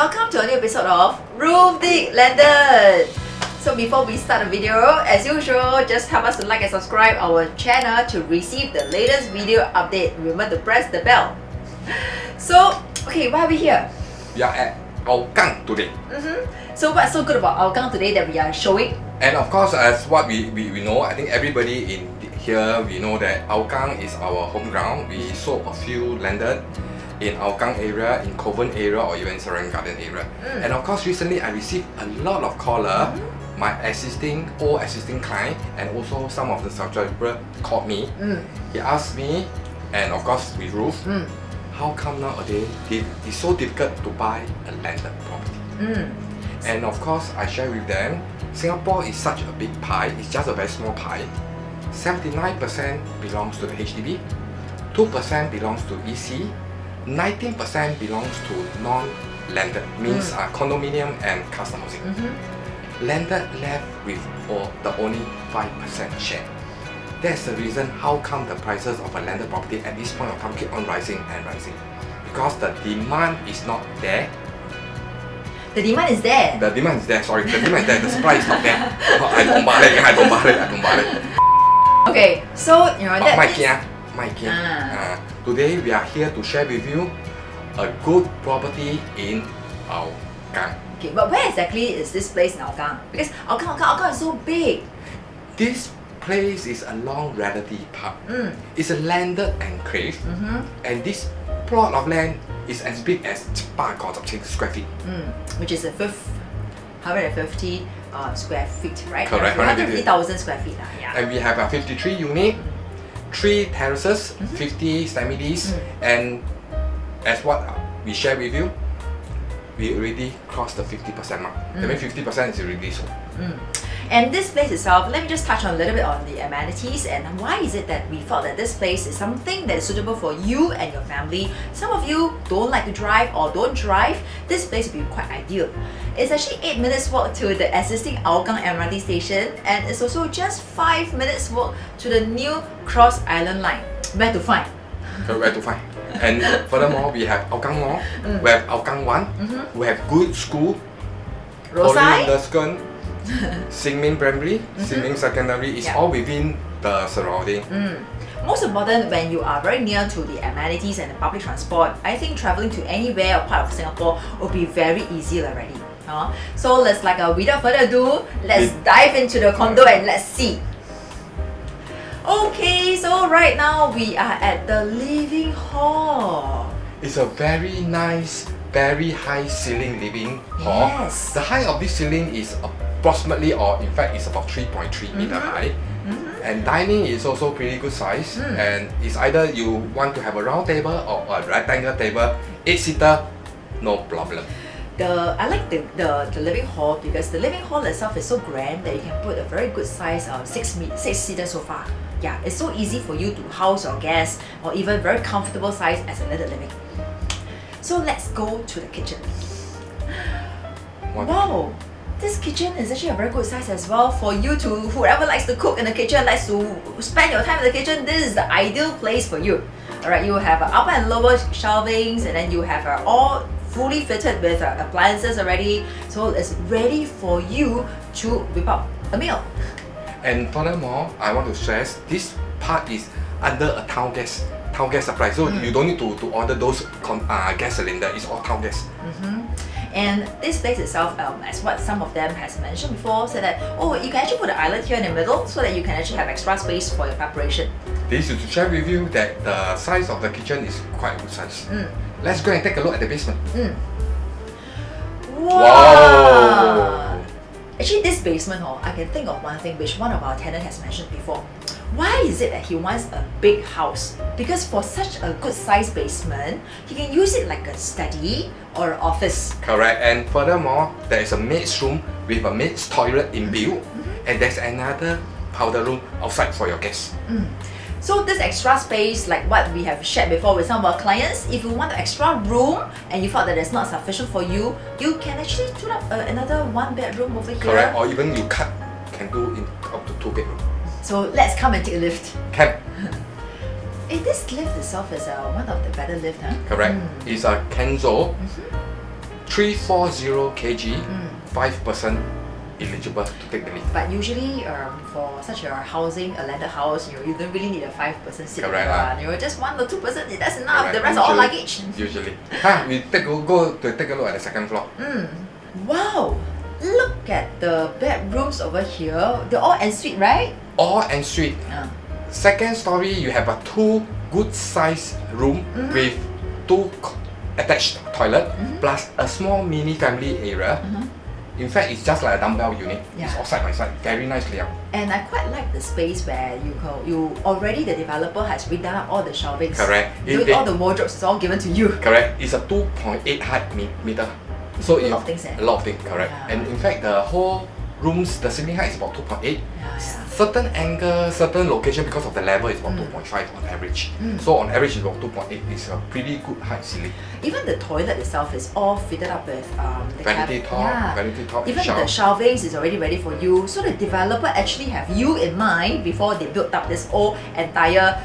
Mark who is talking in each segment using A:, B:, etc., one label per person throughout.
A: Welcome to a new episode of Ruth Lim Landed. So before we start the video, as usual, just help us to like and subscribe our channel to receive the latest video update. Remember to press the bell. So, okay, why are we here?
B: We are at Jogging today.
A: So what's so good about Jogging today that we are showing?
B: And of course, as what we know, I think everybody in here, we know that Jogging is our home ground. We sold a few landed in Jogging area, in Kovan area, or even Lorong Garden area. And of course, recently I received a lot of caller. My old existing client, and also some of the subscribers called me. He asked me, and of course with Ruth, how come nowadays it's so difficult to buy a landed property? And of course, I share with them, Singapore is such a big pie, it's just a very small pie. 79% belongs to the HDB, 2% belongs to EC, 19% belongs to non-landed, means condominium and custom housing. Landed left with the only 5% share. That's the reason how come the prices of a landed property at this point of time keep on rising and rising. Because the demand is not there.
A: The demand is there.
B: The demand is there, sorry. The demand is there, the supply is not there. I don't balik.
A: Okay, so you know that
B: today we are here to share with you a good property in Jogging.
A: Okay, but where exactly is this place in Jogging? Because Jogging is so big.
B: This place is along Realty Park. It's a landed enclave, and this plot of land is as big as 800 square feet.
A: Which is 150 square feet, right?
B: Correct,
A: 150,000 square feet. Yeah.
B: And we have a 53 unit, 3 terraces, 50 semis, and as what we share with you, we already crossed the 50% mark. That means 50% is already sold.
A: And this place itself, let me just touch on a little bit on the amenities and why is it that we felt that this place is something that is suitable for you and your family. Some of you don't like to drive or don't drive, this place will be quite ideal. It's actually 8 minutes walk to the existing Jogging MRT station, and it's also just 5 minutes walk to the new Cross Island line. Where to find?
B: Where to find? And furthermore, we have Jogging Mall, we have Jogging 1, we have good school,
A: Rosai,
B: Xinmin Primary, Xinmin Secondary is all within the surrounding.
A: Most important, when you are very near to the amenities and the public transport, I think traveling to anywhere or part of Singapore will be very easy already. So let's without further ado, let's dive into the condo and let's see. Okay, so right now we are at the living hall.
B: It's a very nice, very high ceiling living hall.
A: Yes.
B: The height of this ceiling is approximately, or in fact, it's about 3.3 meter high. And dining is also pretty good size. And it's either you want to have a round table or a rectangle table, 8-seater, no problem.
A: I like the living hall because the living hall itself is so grand that you can put a very good size 6-seater sofa. Yeah, it's so easy for you to house your guests or even very comfortable size as a landed living. So let's go to the kitchen. Wow, this kitchen is actually a very good size as well for you to, whoever likes to cook in the kitchen, likes to spend your time in the kitchen, this is the ideal place for you. Alright, you have upper and lower shelvings, and then you have all fully fitted with appliances already, so it's ready for you to whip up a meal.
B: And furthermore, I want to stress, this part is under a town gas supply, so you don't need to order those gas cylinder, it's all town gas.
A: And this place itself, as what some of them has mentioned before, said that, you can actually put an island here in the middle so that you can actually have extra space for your preparation.
B: This is to share with you that the size of the kitchen is quite good size. Let's go and take a look at the basement.
A: Wow! Actually, this basement, I can think of one thing which one of our tenants has mentioned before. Why is it that he wants a big house? Because for such a good sized basement, he can use it like a study or an office.
B: Correct. And furthermore, there is a maid's room with a maid's toilet inbuilt, and there's another powder room outside for your guests.
A: So this extra space, like what we have shared before with some of our clients, if you want an extra room and you felt that it's not sufficient for you, you can actually put up another 1-bedroom over here.
B: Correct, or even you can do in up to 2 bedrooms.
A: So let's come and take a lift.
B: Can.
A: This lift itself is one of the better lift, huh?
B: Correct. It's a Kenzo 340 kg, 5% eligible to take the lift.
A: But usually, for such a housing, a landed house, you don't really need a 5% seat.
B: Correct.
A: Just 1 or 2%, that's enough.
B: Correct.
A: The rest are all luggage.
B: Usually. We go to take a look at the second floor.
A: Wow! Look at the bedrooms over here. They're all ensuite, right?
B: All ensuite. Second story, you have a 2 good size room with 2 attached toilet plus a small mini family area. In fact, it's just like a dumbbell unit. It's all side by side, very nice layout.
A: And I quite like the space where you already the developer has redone up all the shelvings.
B: Correct.
A: All the wardrobes is all given to you.
B: Correct. It's a 2.8 height meter. So
A: a lot of things.
B: A lot of things, correct. And in fact, the whole rooms, the ceiling height is about 2.8. Certain angle, certain location, because of the level, is about 2.5 on average. So on average, it's about 2.8. It's a pretty good height ceiling.
A: Even the toilet itself is all fitted up with the
B: vanity top.
A: Even the shelvings is already ready for you. So the developer actually have you in mind before they built up this whole entire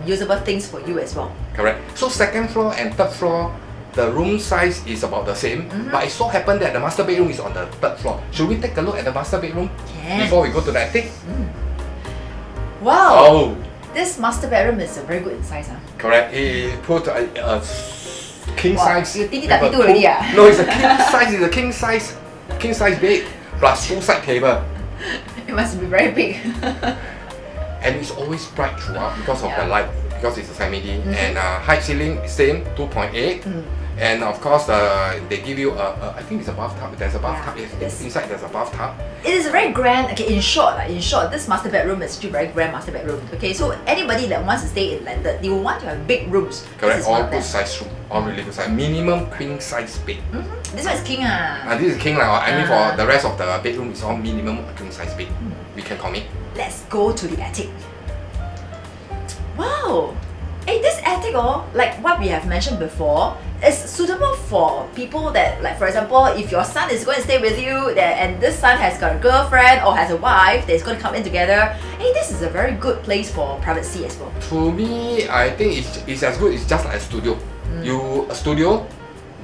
A: usable things for you as well.
B: Correct. So second floor and third floor, the room size is about the same, but it so happened that the master bedroom is on the third floor. Should we take a look at the master bedroom before we go to the attic?
A: Wow!
B: Oh!
A: This master bedroom is very good in size.
B: Correct. It put a king size.
A: You think that already?
B: No, it's a king size. It's a king size bed plus full side table.
A: It must be very big.
B: And it's always bright throughout because of the light. Because it's a semi-D, and height ceiling same 2.8, and of course they give you I think it's a bathtub. There's a bathtub. Inside there's a bathtub.
A: It is a very grand. Okay, in short, this master bedroom is actually a very grand master bedroom. Okay, so anybody that wants to stay in landed, they will want to have big rooms.
B: Correct. All good size room. All really good size. Minimum queen size bed.
A: This one is king
B: This is king I mean for the rest of the bedroom is all minimum queen size bed. We can commit.
A: Let's go to the attic. Wow! Hey, this attic, like what we have mentioned before, is suitable for people that, like for example, if your son is going to stay with you and this son has got a girlfriend or has a wife that's going to come in together, hey, this is a very good place for privacy as well.
B: To me, I think it's as good. It's just like a studio. A studio,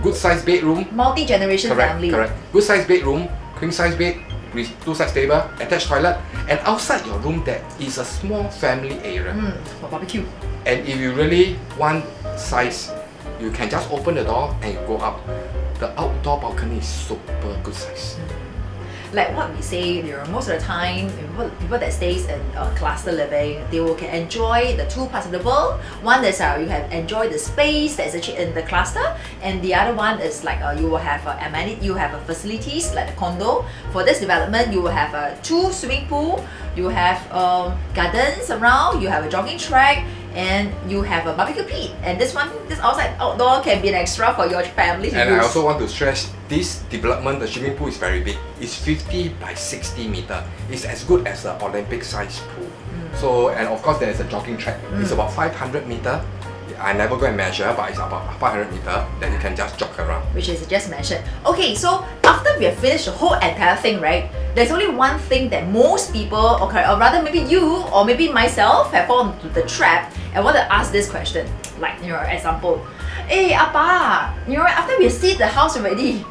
B: good size bedroom.
A: Multi-generation family.
B: Correct. Good size bedroom, queen size bed, with 2 sides table, attached toilet, and outside your room there is a small family area.
A: For barbecue.
B: And if you really want size, you can just open the door and you go up. The outdoor balcony is super good size.
A: Like what we say, most of the time, people that stays in cluster living, they can enjoy the 2 parts of the world. One is you can enjoy the space that's actually in the cluster, and the other one is like you will have amenity, you have facilities like the condo. For this development, you will have 2 swimming pool, you have gardens around, you have a jogging track, and you have a barbecue pit. And this outside outdoor can be an extra for your family to use.
B: And I also want to stress, this development, the swimming pool is very big. It's 50 by 60 meter. It's as good as an Olympic size pool. So, and of course there is a jogging track. It's about 500 meter. I never go and measure, but it's about 500 meter that you can just jog around.
A: Which is just mentioned. Okay, so after we have finished the whole entire thing, right? There's only one thing that most people, or rather maybe you or maybe myself, have fallen into the trap and want to ask this question. Like, example, hey, Appa, after we see the house already,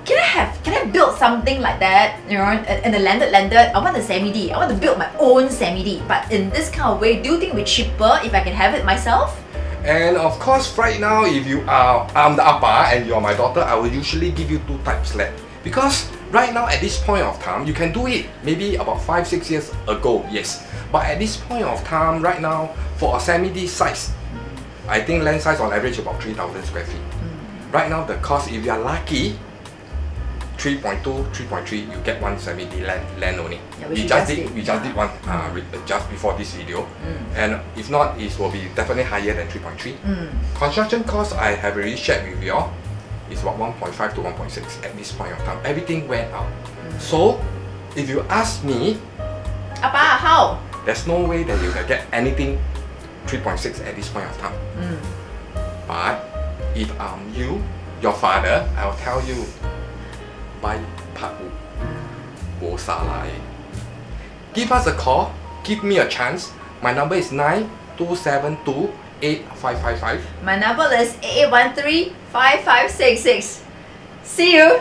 A: can I build something like that? In a landed, I want a semi-D. I want to build my own semi-D. But in this kind of way, do you think it would be cheaper if I can have it myself?
B: And of course, right now, if I'm the Appa and you're my daughter, I will usually give you 2 types left. Because right now, at this point of time, you can do it maybe about 5-6 years ago, yes. But at this point of time, right now, for a semi-D size, I think land size on average about 3,000 square feet. Right now, the cost, if you're lucky, 3.2, 3.3, you get 1 semi-D land only.
A: Yeah,
B: we just did one just before this video, and if not, it will be definitely higher than 3.3. Construction cost I have already shared with you all. It's about 1.5 to 1.6 at this point of time. Everything went up. So, if you ask me,
A: Appa, how?
B: There's no way that you can get anything 3.6 at this point of time. But if I'm you, your father, I'll tell you, buy Parkwood. Bo salai. Give us a call. Give me a chance. My number is 9272-8555.
A: My number is 8813-5566. See you.